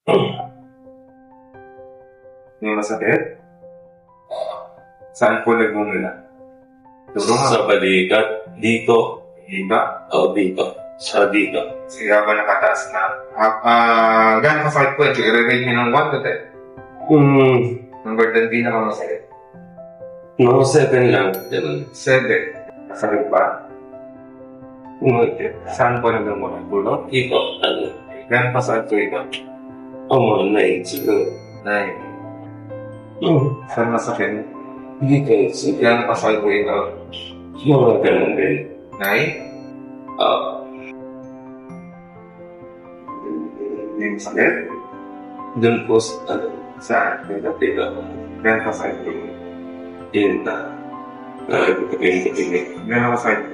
May masakit? Saan po nagmumula? Sa balikat, dito. Iba? O dito. Sa dito. Sige ba nakataas na? Gano'n masakit po ito? I-rate nyo ng 1 to 10. Number 10 din naman masakit. Mga 7 lang. Ganun. 7. Masakit ba? Saan po nagmumula? Bulot? Dito. Ano? Gano'n masakit po ito? O mga 9 siguro. 9. Saan masakit? Dito. Siguro. Gano'n masakit po ito? Mga ganun din. 9? May masakit? Doon po sa ano. Saan? Dito. Dito. Gano'n masakit po ito? Yun na. Kaping-kaping. Gano'n masakit?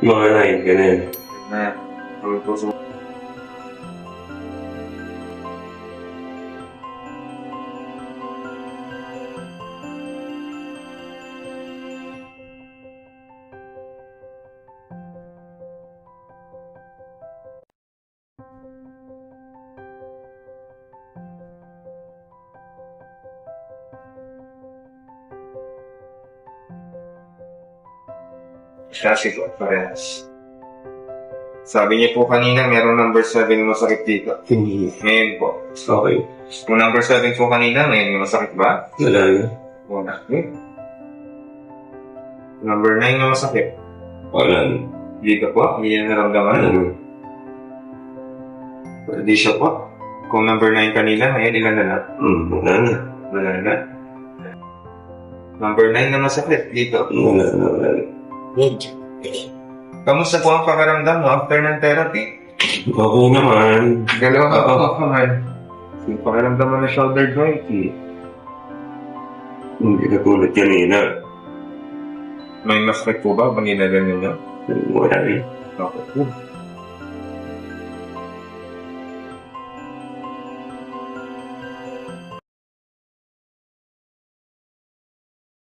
Mga 9. Ganun. Na, puso. Classic reference. Sabi niyo po kanina, meron number 7 masakit dito. Ngayon po. Okay. Kung number 7 po kanina, ngayon masakit ba? Wala na. Wala. Number 9 na masakit. Wala na. Dito po, hindi yan naramdaman. Hindi siya po. Kung number 9 kanina, ngayon ilan na lang? Wala na. Wala na. Number 9 na masakit dito. Wala na. Wala na. Kamusta po ang pakiramdam mo after ng therapy? Okay naman. Galaw ka po naman. Yung pakiramdam mo na shoulder joint. Hindi na tulad kanina. May masakit po ba? Pag ginaganon nyo? Wala na. Okay.